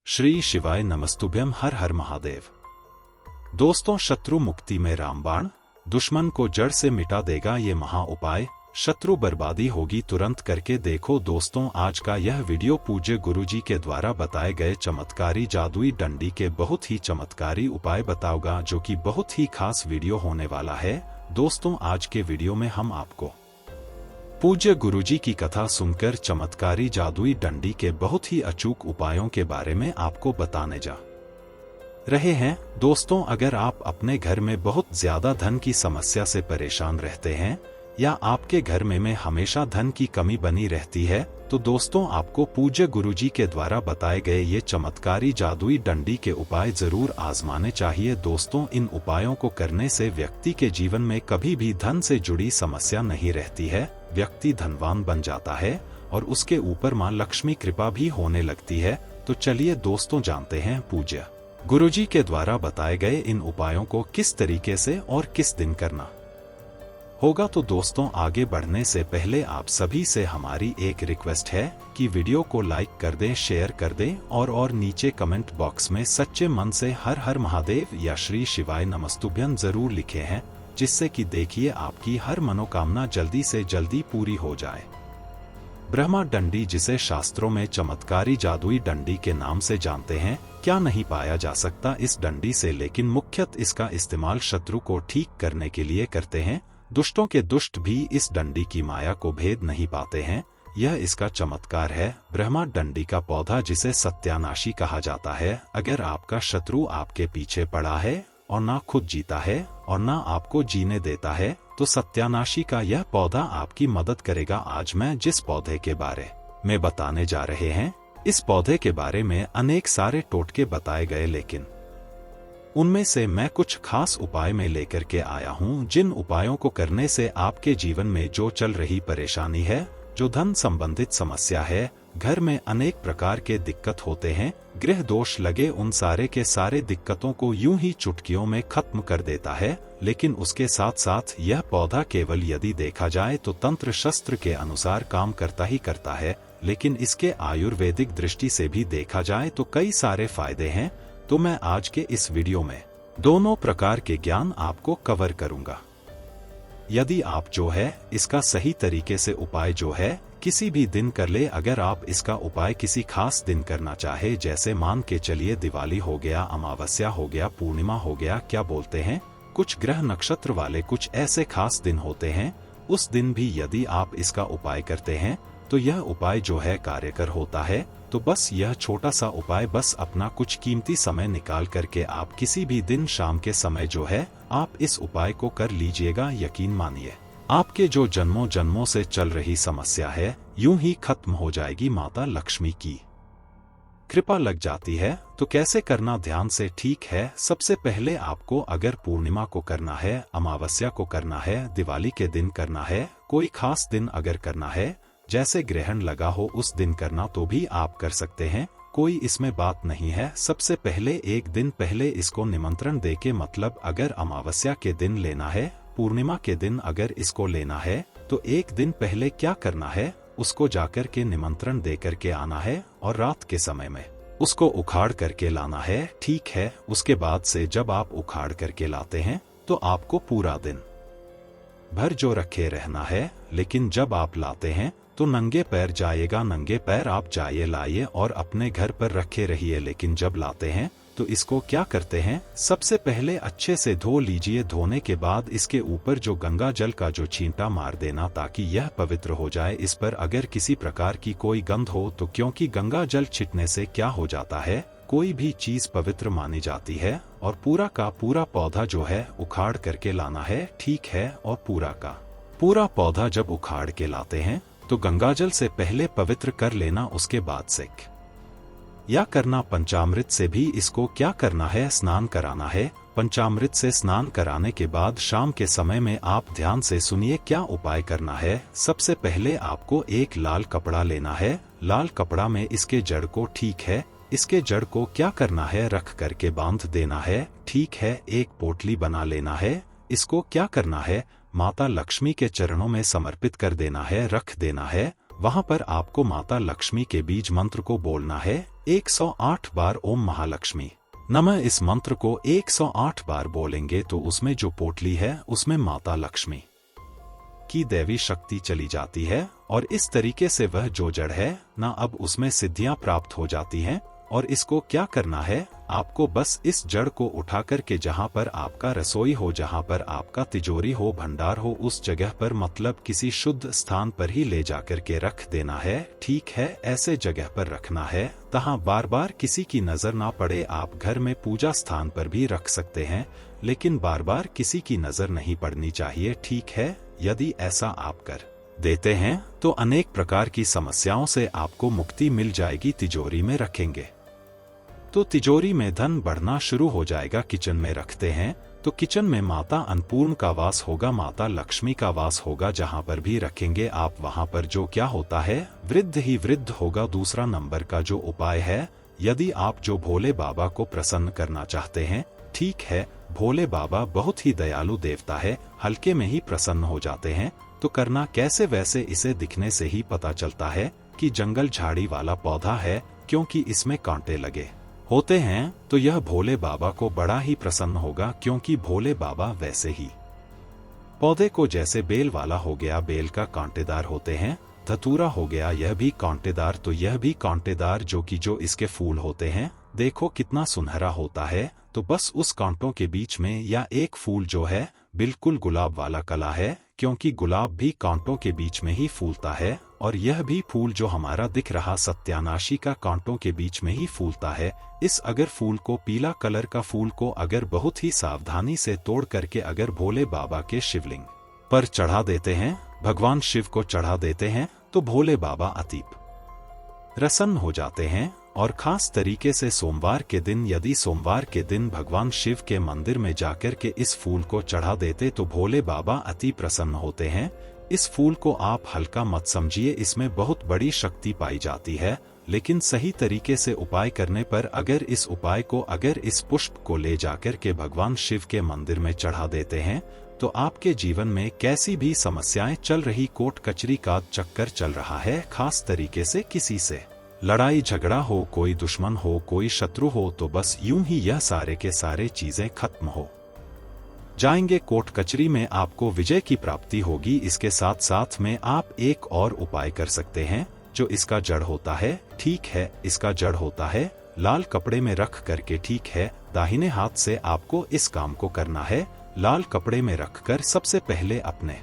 श्री शिवाय नमस्तुभ्यम। हर हर महादेव। दोस्तों, शत्रु मुक्ति में रामबाण दुश्मन को जड़ से मिटा देगा ये महा उपाय। शत्रु बर्बादी होगी तुरंत करके देखो। दोस्तों, आज का यह वीडियो पूज्य गुरुजी के द्वारा बताए गए चमत्कारी जादुई डंडी के बहुत ही चमत्कारी उपाय बताऊंगा, जो कि बहुत ही खास वीडियो होने वाला है। दोस्तों, आज के वीडियो में हम आपको पूज्य गुरुजी की कथा सुनकर चमत्कारी जादुई डंडी के बहुत ही अचूक उपायों के बारे में आपको बताने जा रहे हैं। दोस्तों, अगर आप अपने घर में बहुत ज्यादा धन की समस्या से परेशान रहते हैं या आपके घर में हमेशा धन की कमी बनी रहती है, तो दोस्तों आपको पूज्य गुरुजी के द्वारा बताए गए ये चमत्कारी जादुई डंडी के उपाय जरूर आजमाने चाहिए। दोस्तों, इन उपायों को करने से व्यक्ति के जीवन में कभी भी धन से जुड़ी समस्या नहीं रहती है। व्यक्ति धनवान बन जाता है और उसके ऊपर मां लक्ष्मी कृपा भी होने लगती है। तो चलिए दोस्तों, जानते हैं पूज्य गुरुजी के द्वारा बताए गए इन उपायों को किस तरीके से और किस दिन करना होगा। तो दोस्तों, आगे बढ़ने से पहले आप सभी से हमारी एक रिक्वेस्ट है कि वीडियो को लाइक कर दें, शेयर कर दें और नीचे कमेंट बॉक्स में सच्चे मन से हर हर महादेव या श्री शिवाय नमस्तुभ्यम जरूर लिखे हैं, जिससे कि देखिए आपकी हर मनोकामना जल्दी से जल्दी पूरी हो जाए। ब्रह्मा डंडी, जिसे शास्त्रों में चमत्कारी जादुई डंडी के नाम से जानते हैं, क्या नहीं पाया जा सकता इस डंडी से, लेकिन मुख्यतः इसका इस्तेमाल शत्रु को ठीक करने के लिए करते हैं। दुष्टों के दुष्ट भी इस डंडी की माया को भेद नहीं पाते हैं। यह इसका चमत्कार है। ब्रह्मा डंडी का पौधा, जिसे सत्यानाशी कहा जाता है, अगर आपका शत्रु आपके पीछे पड़ा है और ना खुद जीता है और ना आपको जीने देता है, तो सत्यानाशी का यह पौधा आपकी मदद करेगा। आज मैं जिस पौधे के बारे में बताने जा रहे हैं, इस पौधे के बारे में अनेक सारे टोटके बताए गए, लेकिन उनमें से मैं कुछ खास उपाय में लेकर के आया हूं, जिन उपायों को करने से आपके जीवन में जो चल रही परेशानी है, जो धन संबंधित समस्या है, घर में अनेक प्रकार के दिक्कत होते हैं, गृह दोष लगे, उन सारे के सारे दिक्कतों को यूं ही चुटकियों में खत्म कर देता है। लेकिन उसके साथ साथ यह पौधा केवल यदि देखा जाए तो तंत्र शस्त्र के अनुसार काम करता ही करता है, लेकिन इसके आयुर्वेदिक दृष्टि से भी देखा जाए तो कई सारे फायदे हैं। तो मैं आज के इस वीडियो में दोनों प्रकार के ज्ञान आपको कवर करूंगा। यदि आप जो है इसका सही तरीके से उपाय जो है किसी भी दिन कर ले, अगर आप इसका उपाय किसी खास दिन करना चाहे, जैसे मान के चलिए दिवाली हो गया, अमावस्या हो गया, पूर्णिमा हो गया, क्या बोलते हैं, कुछ ग्रह नक्षत्र वाले कुछ ऐसे खास दिन होते हैं, उस दिन भी यदि आप इसका उपाय करते हैं तो यह उपाय जो है कार्यकर होता है। तो बस यह छोटा सा उपाय, बस अपना कुछ कीमती समय निकाल करके आप किसी भी दिन शाम के समय जो है आप इस उपाय को कर लीजिएगा। यकीन मानिए, आपके जो जन्मों जन्मों से चल रही समस्या है यूं ही खत्म हो जाएगी। माता लक्ष्मी की कृपा लग जाती है। तो कैसे करना, ध्यान से, ठीक है। सबसे पहले आपको अगर पूर्णिमा को करना है, अमावस्या को करना है, दिवाली के दिन करना है, कोई खास दिन अगर करना है, जैसे ग्रहण लगा हो उस दिन करना, तो भी आप कर सकते हैं, कोई इसमें बात नहीं है। सबसे पहले एक दिन पहले इसको निमंत्रण देके, मतलब अगर अमावस्या के दिन लेना है, पूर्णिमा के दिन अगर इसको लेना है, तो एक दिन पहले क्या करना है, उसको जाकर के निमंत्रण दे करके आना है और रात के समय में उसको उखाड़ करके लाना है। ठीक है। उसके बाद से जब आप उखाड़ करके लाते हैं तो आपको पूरा दिन भर जो रखे रहना है, लेकिन जब आप लाते हैं तो नंगे पैर जाइएगा। नंगे पैर आप जाइए, लाइए और अपने घर पर रखे रहिए। लेकिन जब लाते हैं तो इसको क्या करते हैं, सबसे पहले अच्छे से धो लीजिए। धोने के बाद इसके ऊपर जो गंगा जल का जो छींटा मार देना, ताकि यह पवित्र हो जाए। इस पर अगर किसी प्रकार की कोई गंध हो तो, क्योंकि गंगा जल छिटने से क्या हो जाता है, कोई भी चीज पवित्र मानी जाती है। और पूरा का पूरा पौधा जो है उखाड़ करके लाना है। ठीक है। और पूरा का पूरा पौधा जब उखाड़ के लाते हैं तो गंगाजल से पहले पवित्र कर लेना। उसके बाद से या करना पंचामृत से भी इसको क्या करना है, स्नान कराना है। पंचामृत से स्नान कराने के बाद शाम के समय में आप ध्यान से सुनिए क्या उपाय करना है। सबसे पहले आपको एक लाल कपड़ा लेना है। लाल कपड़ा में इसके जड़ को, ठीक है, इसके जड़ को क्या करना है, रख करके बांध देना है। ठीक है। एक पोटली बना लेना है। इसको क्या करना है, माता लक्ष्मी के चरणों में समर्पित कर देना है, रख देना है। वहां पर आपको माता लक्ष्मी के बीज मंत्र को बोलना है 108 बार। ओम महालक्ष्मी नमः। इस मंत्र को 108 बार बोलेंगे तो उसमें जो पोटली है उसमें माता लक्ष्मी की दैवी शक्ति चली जाती है और इस तरीके से वह जो जड़ है ना अब उसमें सिद्धियां प्राप्त हो जाती हैं। और इसको क्या करना है, आपको बस इस जड़ को उठा करके जहां पर आपका रसोई हो, जहां पर आपका तिजोरी हो, भंडार हो, उस जगह पर मतलब किसी शुद्ध स्थान पर ही ले जाकर के रख देना है। ठीक है, ऐसे जगह पर रखना है जहां बार बार किसी की नजर ना पड़े। आप घर में पूजा स्थान पर भी रख सकते हैं, लेकिन बार बार किसी की नजर नहीं पड़नी चाहिए। ठीक है, यदि ऐसा आप कर देते हैं तो अनेक प्रकार की समस्याओं से आपको मुक्ति मिल जाएगी। तिजोरी में रखेंगे तो तिजोरी में धन बढ़ना शुरू हो जाएगा। किचन में रखते हैं तो किचन में माता अन्नपूर्ण का वास होगा, माता लक्ष्मी का वास होगा। जहां पर भी रखेंगे आप वहां पर जो क्या होता है, वृद्ध ही वृद्ध होगा। दूसरा नंबर का जो उपाय है, यदि आप जो भोले बाबा को प्रसन्न करना चाहते हैं, ठीक है, भोले बाबा बहुत ही दयालु देवता है, हल्के में ही प्रसन्न हो जाते हैं। तो करना कैसे, वैसे इसे दिखने से ही पता चलता है कि जंगल झाड़ी वाला पौधा है, क्योंकि इसमें कांटे लगे होते हैं। तो यह भोले बाबा को बड़ा ही प्रसन्न होगा, क्योंकि भोले बाबा वैसे ही पौधे को जैसे बेल वाला हो गया, बेल का कांटेदार होते हैं, धतूरा हो गया यह भी कांटेदार, तो यह भी कांटेदार जो इसके फूल होते हैं, देखो कितना सुनहरा होता है। तो बस उस कांटों के बीच में या एक फूल जो है बिल्कुल गुलाब वाला कला है, क्योंकि गुलाब भी कांटों के बीच में ही फूलता है। और यह भी फूल जो हमारा दिख रहा सत्यानाशी का कांटों के बीच में ही फूलता है। इस अगर फूल को, पीला कलर का फूल को अगर बहुत ही सावधानी से तोड़ करके अगर भोले बाबा के शिवलिंग पर चढ़ा देते हैं, भगवान शिव को चढ़ा देते हैं, तो भोले बाबा अति प्रसन्न हो जाते हैं। और खास तरीके से सोमवार के दिन, यदि सोमवार के दिन भगवान शिव के मंदिर में जाकर के इस फूल को चढ़ा देते तो भोले बाबा अति प्रसन्न होते हैं। इस फूल को आप हल्का मत समझिए, इसमें बहुत बड़ी शक्ति पाई जाती है। लेकिन सही तरीके से उपाय करने पर अगर इस उपाय को, अगर इस पुष्प को ले जाकर के भगवान शिव के मंदिर में चढ़ा देते हैं, तो आपके जीवन में कैसी भी समस्याएं चल रही, कोर्ट कचहरी का चक्कर चल रहा है, खास तरीके से किसी से लड़ाई झगड़ा हो, कोई दुश्मन हो, कोई शत्रु हो, तो बस यूं ही यह सारे के सारे चीजें खत्म हो जाएंगे। कोर्ट कचहरी में आपको विजय की प्राप्ति होगी। इसके साथ साथ में आप एक और उपाय कर सकते हैं, जो इसका जड़ होता है, ठीक है, इसका जड़ होता है लाल कपड़े में रख करके, ठीक है, दाहिने हाथ से आपको इस काम को करना है। लाल कपड़े में रखकर सबसे पहले अपने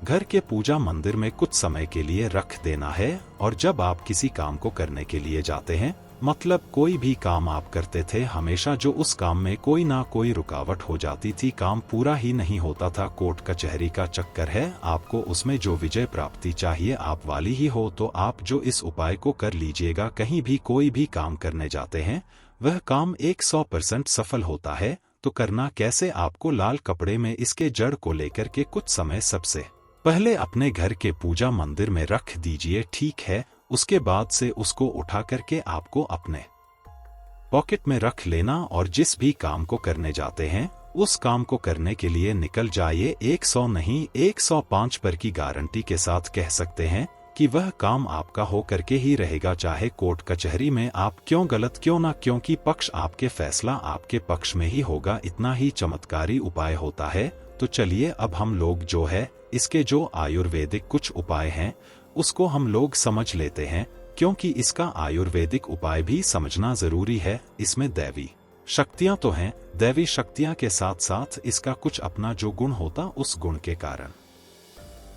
घर के पूजा मंदिर में कुछ समय के लिए रख देना है। और जब आप किसी काम को करने के लिए जाते हैं, मतलब कोई भी काम आप करते थे, हमेशा जो उस काम में कोई ना कोई रुकावट हो जाती थी, काम पूरा ही नहीं होता था, कोर्ट कचहरी का चक्कर है, आपको उसमें जो विजय प्राप्ति चाहिए आप वाली ही हो, तो आप जो इस उपाय को कर लीजिएगा। कहीं भी कोई भी काम करने जाते हैं, वह काम 100% सफल होता है। तो करना कैसे, आपको लाल कपड़े में इसके जड़ को लेकर के कुछ समय सबसे पहले अपने घर के पूजा मंदिर में रख दीजिए, ठीक है। उसके बाद से उसको उठा करके आपको अपने पॉकेट में रख लेना और जिस भी काम को करने जाते हैं, उस काम को करने के लिए निकल जाइए। 100 नहीं 105 पर की गारंटी के साथ कह सकते हैं कि वह काम आपका हो करके ही रहेगा, चाहे कोर्ट कचहरी में आप क्यों गलत क्यों ना, क्योंकि पक्ष आपके, फैसला आपके पक्ष में ही होगा। इतना ही चमत्कारी उपाय होता है। तो चलिए अब हम लोग जो है इसके जो आयुर्वेदिक कुछ उपाय हैं उसको हम लोग समझ लेते हैं, क्योंकि इसका आयुर्वेदिक उपाय भी समझना जरूरी है। इसमें दैवी शक्तियां तो हैं, दैवी शक्तियां के साथ साथ इसका कुछ अपना जो गुण होता, उस गुण के कारण,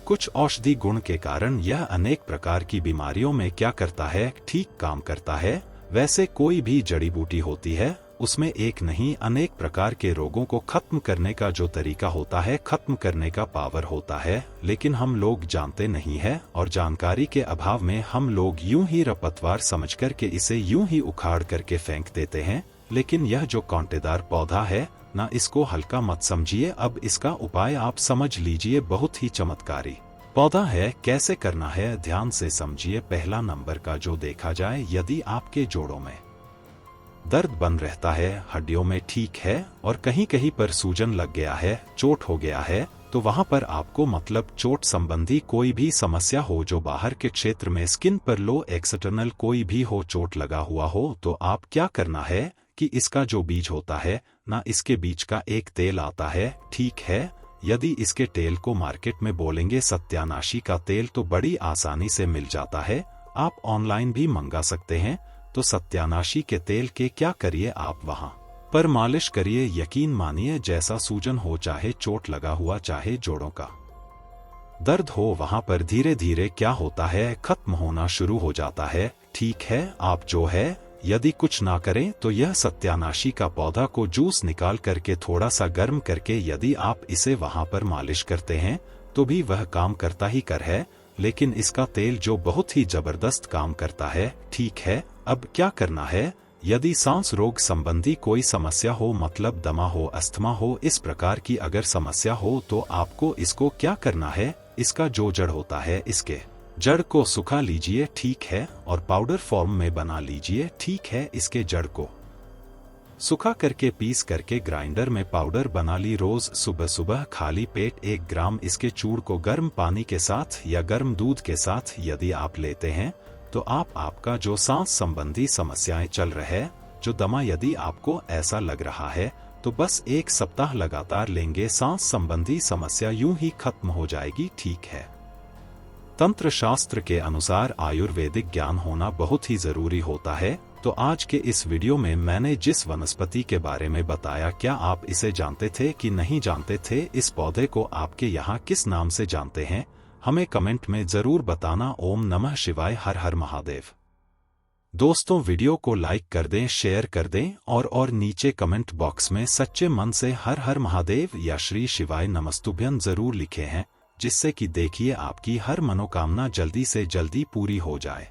कुछ औषधि गुण के कारण यह अनेक प्रकार की बीमारियों में क्या करता है, ठीक काम करता है। वैसे कोई भी जड़ी बूटी होती है, उसमें एक नहीं अनेक प्रकार के रोगों को खत्म करने का जो तरीका होता है, खत्म करने का पावर होता है, लेकिन हम लोग जानते नहीं है। और जानकारी के अभाव में हम लोग यूं ही रपतवार समझ करके इसे यूं ही उखाड़ करके फेंक देते हैं। लेकिन यह जो कांटेदार पौधा है ना, इसको हल्का मत समझिए। अब इसका उपाय आप समझ लीजिए, बहुत ही चमत्कारी पौधा है। कैसे करना है ध्यान से समझिए। पहला नंबर का जो देखा जाए, यदि आपके जोड़ों में दर्द बन रहता है, हड्डियों में, ठीक है, और कहीं कहीं पर सूजन लग गया है, चोट हो गया है, तो वहां पर आपको मतलब चोट संबंधी कोई भी समस्या हो, जो बाहर के क्षेत्र में स्किन पर लो एक्सटर्नल कोई भी हो चोट लगा हुआ हो, तो आप क्या करना है कि इसका जो बीज होता है ना, इसके बीज का एक तेल आता है, ठीक है। यदि इसके तेल को मार्केट में बोलेंगे सत्यानाशी का तेल, तो बड़ी आसानी से मिल जाता है, आप ऑनलाइन भी मंगा सकते हैं। तो सत्यानाशी के तेल के क्या करिए, आप वहां पर मालिश करिए। यकीन मानिए, जैसा सूजन हो, चाहे चोट लगा हुआ, चाहे जोड़ों का दर्द हो, वहां पर धीरे धीरे क्या होता है, खत्म होना शुरू हो जाता है, ठीक है। आप जो है यदि कुछ ना करें तो यह सत्यानाशी का पौधा को जूस निकाल करके थोड़ा सा गर्म करके यदि आप इसे वहां पर मालिश करते हैं तो भी वह काम करता ही कर है, लेकिन इसका तेल जो बहुत ही जबरदस्त काम करता है, ठीक है। अब क्या करना है, यदि सांस रोग संबंधी कोई समस्या हो, मतलब दमा हो, अस्थमा हो, इस प्रकार की अगर समस्या हो, तो आपको इसको क्या करना है, इसका जो जड़ होता है, इसके जड़ को सुखा लीजिए, ठीक है, और पाउडर फॉर्म में बना लीजिए, ठीक है। इसके जड़ को सुखा करके पीस करके ग्राइंडर में पाउडर बना ली। रोज सुबह सुबह खाली पेट 1 ग्राम इसके चूर्ण को गर्म पानी के साथ या गर्म दूध के साथ यदि आप लेते हैं, तो आपका जो सांस संबंधी समस्याएं चल रहे, जो दमा यदि आपको ऐसा लग रहा है, तो बस 1 सप्ताह लगातार लेंगे, सांस संबंधी समस्या यूं ही खत्म हो जाएगी, ठीक है। तंत्र शास्त्र के अनुसार आयुर्वेदिक ज्ञान होना बहुत ही जरूरी होता है। तो आज के इस वीडियो में मैंने जिस वनस्पति के बारे में बताया, क्या आप इसे जानते थे कि नहीं जानते थे? इस पौधे को आपके यहाँ किस नाम से जानते हैं, हमें कमेंट में जरूर बताना। ओम नमः शिवाय, हर हर महादेव। दोस्तों, वीडियो को लाइक कर दें, शेयर कर दें, और नीचे कमेंट बॉक्स में सच्चे मन से हर हर महादेव या श्री शिवाय नमस्तुभ्यं जरूर लिखे हैं, जिससे कि देखिए आपकी हर मनोकामना जल्दी से जल्दी पूरी हो जाए।